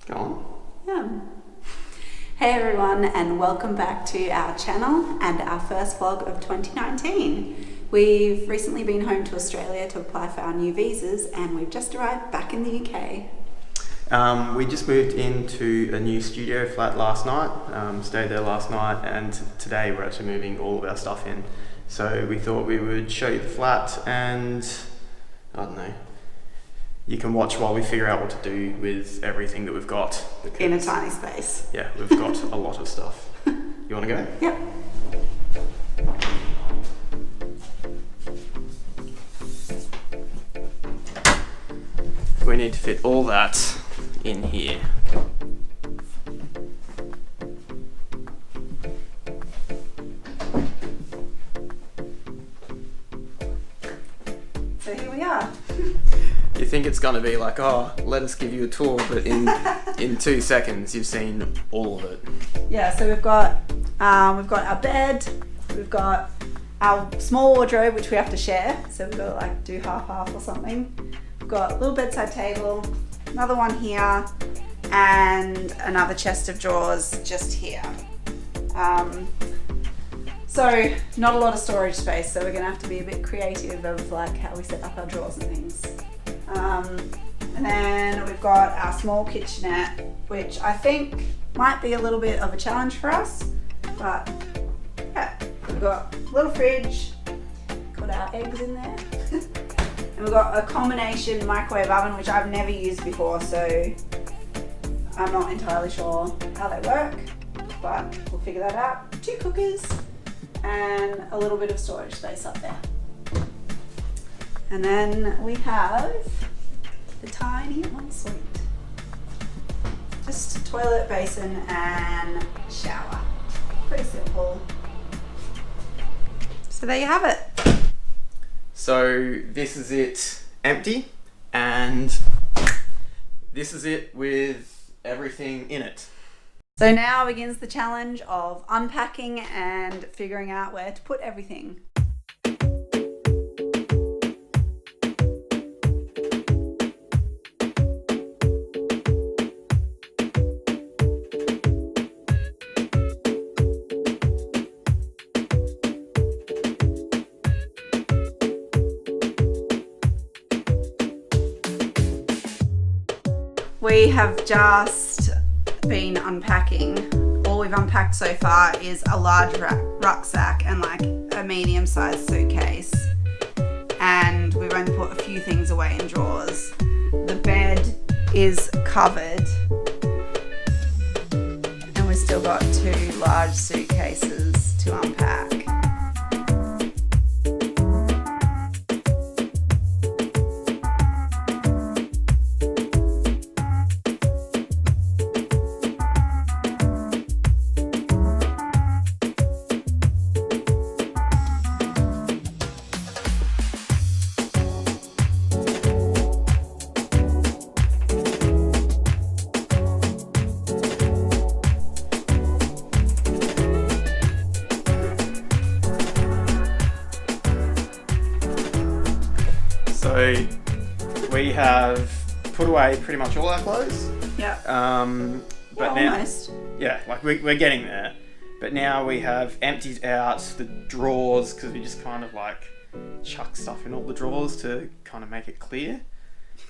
Go on. Yeah. Hey everyone, and welcome back to our channel and our first vlog of 2019. We've recently been home to Australia to apply for our new visas, and we've just arrived back in the UK. We just moved into a new studio flat last night, stayed there last night, and today we're actually moving all of our stuff in. So we thought we would show you the flat, and I don't know, you can watch while we figure out what to do with everything that we've got. In a tiny space. Yeah, we've got a lot of stuff. You want to go? Yep. We need to fit all that in here. So here we are. You think it's going to be like, oh, let us give you a tour, but in 2 seconds you've seen all of it. Yeah, so we've got our bed, we've got our small wardrobe which we have to share, so we've got to like do half or something. We've got a little bedside table, another one here, and another chest of drawers just here. So not a lot of storage space, so we're gonna have to be a bit creative of like how we set up our drawers and things. And then we've got our small kitchenette, which I think might be a little bit of a challenge for us, but yeah, we've got a little fridge, got our eggs in there, and we've got a combination microwave oven, which I've never used before, so I'm not entirely sure how they work, but we'll figure that out. 2 cookers, and a little bit of storage space up there. And then we have the tiny ensuite. Just toilet, basin, and shower. Pretty simple. So there you have it. So this is it empty, and this is it with everything in it. So now begins the challenge of unpacking and figuring out where to put everything. We have just been unpacking. All we've unpacked so far is a large rucksack and like a medium-sized suitcase, and we've only put a few things away in drawers. The bed is covered, and we've still got 2 large suitcases to unpack. So we have put away pretty much all our clothes. Yeah. But yeah, now, almost. yeah, like we're getting there. But now we have emptied out the drawers because we just kind of like chuck stuff in all the drawers to kind of make it clear.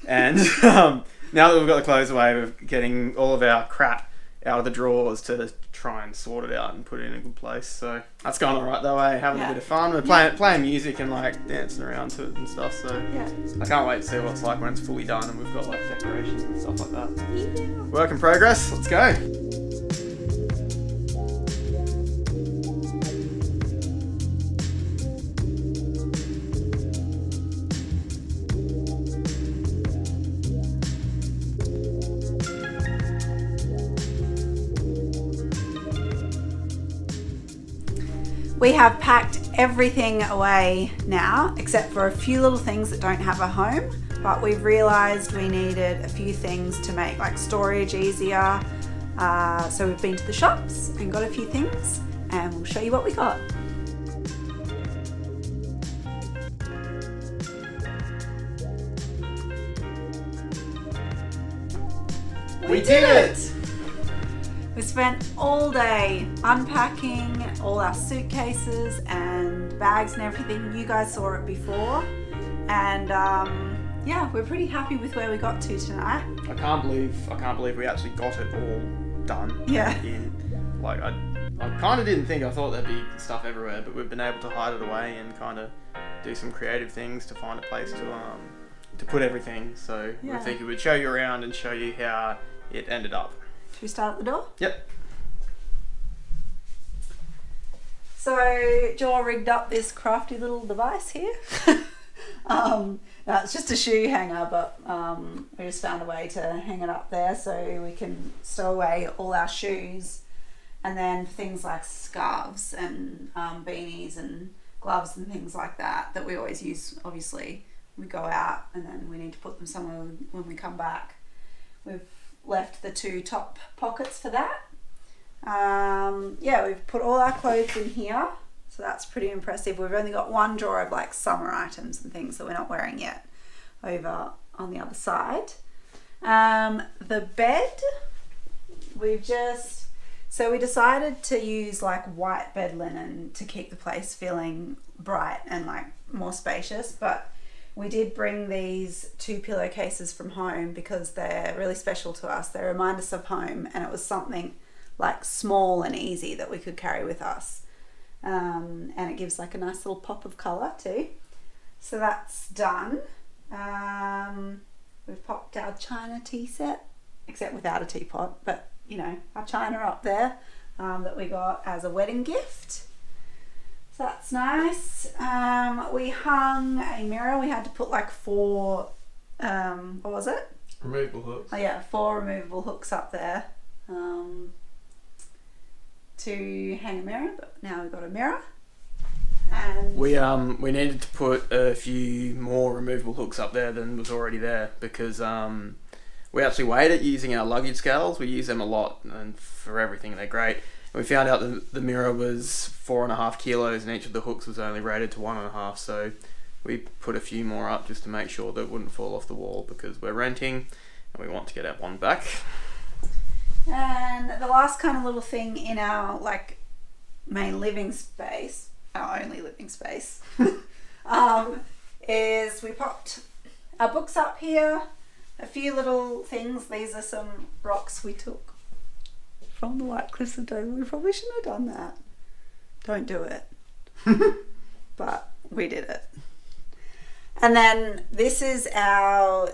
And now that we've got the clothes away, we're getting all of our crap out of the drawers to try and sort it out and put it in a good place. So that's going all right though, having a bit of fun. We're playing music and like dancing around to it and stuff. So I can't wait to see what it's like when it's fully done and we've got like decorations and stuff like that. Yeah. Work in progress. Let's go. We have packed everything away now, except for a few little things that don't have a home, but we've realized we needed a few things to make like storage easier. So we've been to the shops and got a few things, and we'll show you what we got. We did it! We spent all day unpacking all our suitcases and bags and everything. You guys saw it before. And yeah, we're pretty happy with where we got to tonight. I can't believe we actually got it all done. Yeah. Like I kind of didn't think. I thought there'd be stuff everywhere, but we've been able to hide it away and kind of do some creative things to find a place to put everything. So we think we would show you around and show you how it ended up. Should we start at the door? Yep. So Joel rigged up this crafty little device here. No, it's just a shoe hanger, but we just found a way to hang it up there so we can stow away all our shoes. And then things like scarves and beanies and gloves and things like that we always use, obviously, we go out and then we need to put them somewhere when we come back. We've left the 2 top pockets for that. Yeah, we've put all our clothes in here, so that's pretty impressive. We've only got 1 drawer of like summer items and things that we're not wearing yet over on the other side. The bed, we decided to use like white bed linen to keep the place feeling bright and like more spacious, but we did bring these 2 pillowcases from home because they're really special to us. They remind us of home, and it was something like small and easy that we could carry with us. And it gives like a nice little pop of colour too. So that's done. We've popped our china tea set, except without a teapot, but you know, our china up there that we got as a wedding gift. So that's nice. We hung a mirror. We had to put like 4, what was it? Removable hooks. Oh yeah, 4 removable hooks up there to hang a mirror, but now we've got a mirror. And we needed to put a few more removable hooks up there than was already there because we actually weighed it using our luggage scales. We use them a lot, and for everything they're great. We found out that the mirror was 4.5 kilos and each of the hooks was only rated to 1.5, so we put a few more up just to make sure that it wouldn't fall off the wall because we're renting and we want to get our one back. And the last kind of little thing in our like main living space, our only living space, is we popped our books up here. A few little things. These are some rocks we took from the White Cliffs of Dover. We probably shouldn't have done that. Don't do it. But we did it. And then this is our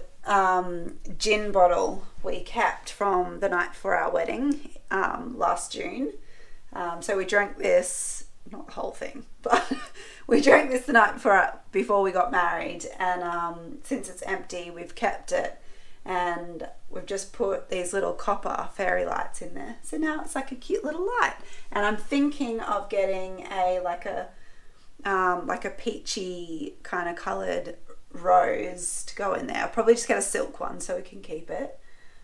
gin bottle we kept from the night before our wedding last June. So we drank this, not the whole thing, but we drank this the night before we got married. And since it's empty, we've kept it. And we've just put these little copper fairy lights in there. So now it's like a cute little light. And I'm thinking of getting like a peachy kind of coloured rose to go in there. I'll probably just get a silk one so we can keep it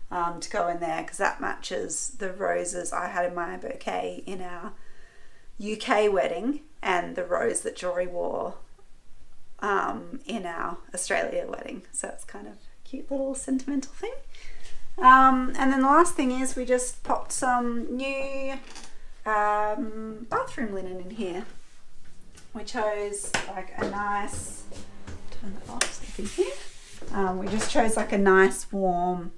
to go in there because that matches the roses I had in my bouquet in our UK wedding and the rose that Jory wore in our Australia wedding. So it's kind of cute little sentimental thing. And then the last thing is we just popped some new bathroom linen in here. We chose like a nice, turn that off so you can hear. We just chose like a nice warm,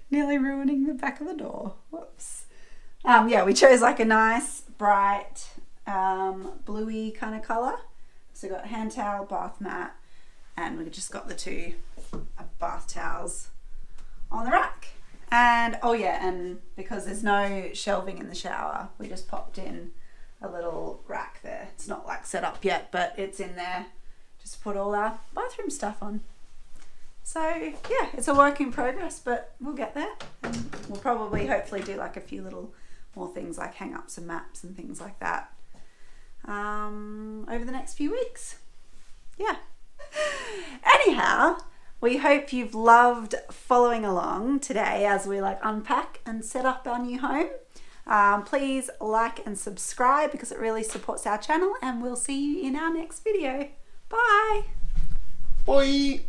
nearly ruining the back of the door. Whoops. Yeah, we chose like a nice bright bluey kind of colour. So we got hand towel, bath mat, and we just got the 2 bath towels on the rack. And oh yeah, and because there's no shelving in the shower, we just popped in a little rack there. It's not like set up yet, but it's in there just to put all our bathroom stuff on. So yeah, it's a work in progress, but we'll get there. And we'll probably hopefully do like a few little more things like hang up some maps and things like that over the next few weeks. Yeah. Anyhow, we hope you've loved following along today as we like unpack and set up our new home. Please like and subscribe because it really supports our channel, and we'll see you in our next video. Bye. Bye.